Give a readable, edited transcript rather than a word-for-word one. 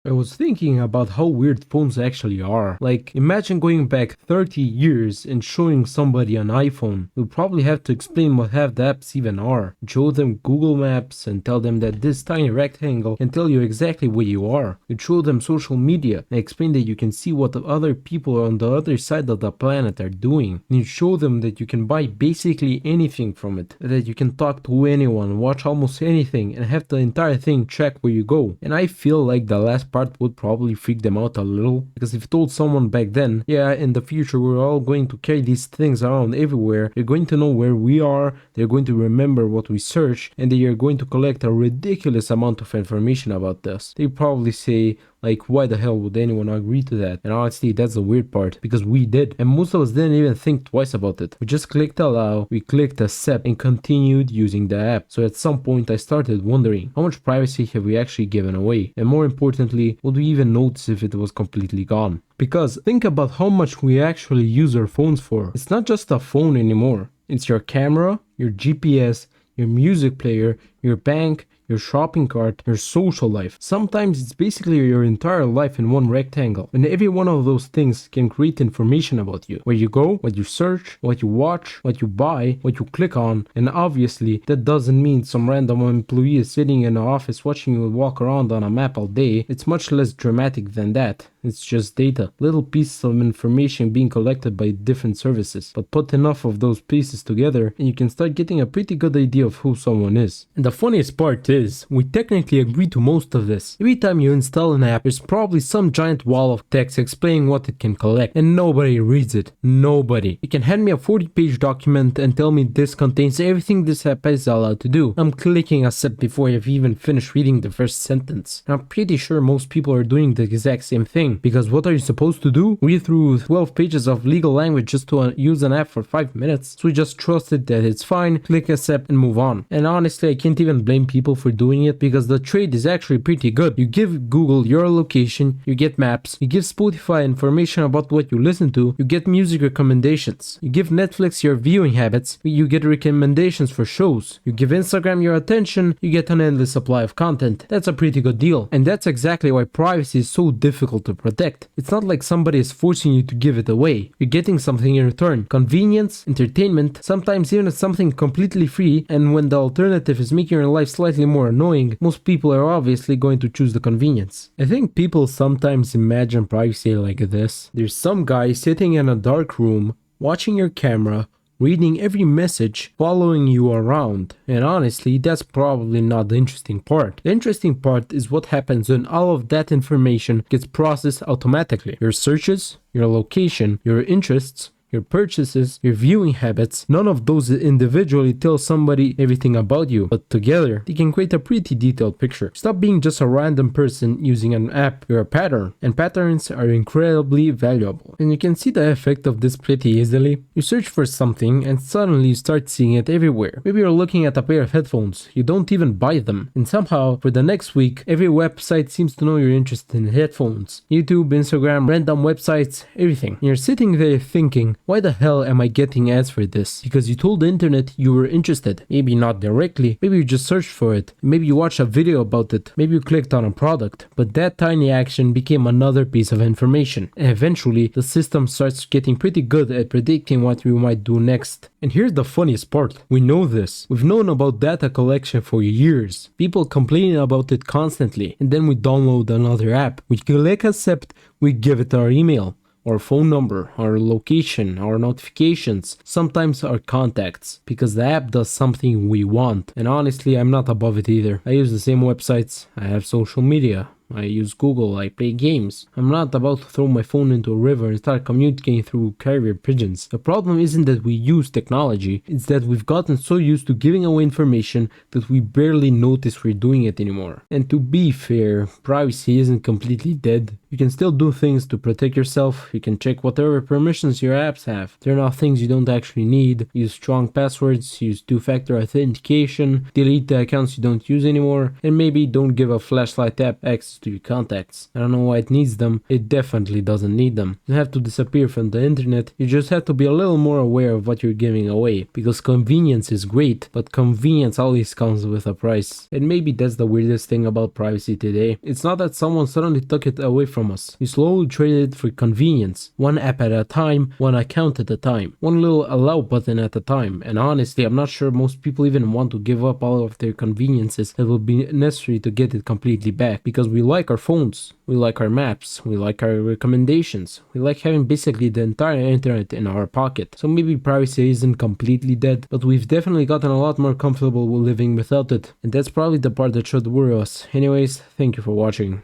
I was thinking about how weird phones actually are. Like, imagine going back 30 years and showing somebody an iPhone. You'll probably have to explain what half the apps even are. Show them Google Maps and tell them that this tiny rectangle can tell you exactly where you are. You'd show them social media and explain that you can see what the other people on the other side of the planet are doing. And you'd show them that you can buy basically anything from it. That you can talk to anyone, watch almost anything, and have the entire thing track where you go. And I feel like the last part would probably freak them out a little, because if you told someone back then, yeah, in the future we're all going to carry these things around everywhere, they're going to know where we are, they're going to remember what we search, and they are going to collect a ridiculous amount of information about us. They probably say, like, why the hell would anyone agree to that? And honestly, that's the weird part, because we did, and most of us didn't even think twice about it. We just clicked allow, we clicked accept, and continued using the app. So at some point I started wondering, how much privacy have we actually given away? And more importantly, would we even notice if it was completely gone? Because think about how much we actually use our phones for. It's not just a phone anymore. It's your camera, your GPS, your music player, your bank, your shopping cart, your social life. Sometimes it's basically your entire life in one rectangle, and every one of those things can create information about you. Where you go, what you search, what you watch, what you buy, what you click on, and obviously that doesn't mean some random employee is sitting in an office watching you walk around on a map all day. It's much less dramatic than that. It's just data, little pieces of information being collected by different services. But put enough of those pieces together and you can start getting a pretty good idea of who someone is. And the funniest part is, we technically agree to most of this. Every time you install an app, there's probably some giant wall of text explaining what it can collect, and nobody reads it. Nobody. You can hand me a 40-page document and tell me this contains everything this app is allowed to do. I'm clicking accept before I've even finished reading the first sentence. And I'm pretty sure most people are doing the exact same thing. Because what are you supposed to do? Read through 12 pages of legal language just to use an app for 5 minutes? So we just trusted that it's fine, click accept and move on. And honestly, I can't even blame people for doing it, because the trade is actually pretty good. You give Google your location, you get maps, you give Spotify information about what you listen to, you get music recommendations, you give Netflix your viewing habits, you get recommendations for shows, you give Instagram your attention, you get an endless supply of content. That's a pretty good deal. And that's exactly why privacy is so difficult to protect. It's not like somebody is forcing you to give it away. You're getting something in return. Convenience, entertainment, sometimes even something completely free, and when the alternative is making your life slightly more annoying, most people are obviously going to choose the convenience. I think people sometimes imagine privacy like this. There's some guy sitting in a dark room, watching your camera, reading every message, following you around. And honestly, that's probably not the interesting part. The interesting part is what happens when all of that information gets processed automatically. Your searches, your location, your interests, your purchases, your viewing habits, none of those individually tell somebody everything about you, but together they can create a pretty detailed picture. Stop being just a random person using an app, you're a pattern, and patterns are incredibly valuable. And you can see the effect of this pretty easily. You search for something and suddenly you start seeing it everywhere. Maybe you're looking at a pair of headphones, you don't even buy them, and somehow for the next week every website seems to know you're interested in headphones. YouTube, Instagram, random websites, everything. And you're sitting there thinking, why the hell am I getting ads for this? Because you told the internet you were interested. Maybe not directly, maybe you just searched for it, maybe you watched a video about it, maybe you clicked on a product, but that tiny action became another piece of information, and eventually the system starts getting pretty good at predicting what you might do next. And here's the funniest part, we know this. We've known about data collection for years. People complaining about it constantly, and then we download another app, we click accept, we give it our email, our phone number, our location, our notifications, sometimes our contacts, because the app does something we want. And honestly, I'm not above it either. I use the same websites, I have social media, I use Google, I play games. I'm not about to throw my phone into a river and start communicating through carrier pigeons. The problem isn't that we use technology, it's that we've gotten so used to giving away information that we barely notice we're doing it anymore. And to be fair, privacy isn't completely dead. You can still do things to protect yourself, you can check whatever permissions your apps have, turn off things you don't actually need, use strong passwords, use two-factor authentication, delete the accounts you don't use anymore, and maybe don't give a flashlight app access photos to your contacts. I don't know why it needs them, it definitely doesn't need them. You don't have to disappear from the internet, you just have to be a little more aware of what you're giving away, because convenience is great, but convenience always comes with a price. And maybe that's the weirdest thing about privacy today. It's not that someone suddenly took it away from us, we slowly traded it for convenience, one app at a time, one account at a time, one little allow button at a time, and honestly I'm not sure most people even want to give up all of their conveniences that will be necessary to get it completely back, because we like our phones, we like our maps, we like our recommendations, we like having basically the entire internet in our pocket. So maybe privacy isn't completely dead, but we've definitely gotten a lot more comfortable with living without it, and that's probably the part that should worry us. Anyways, thank you for watching.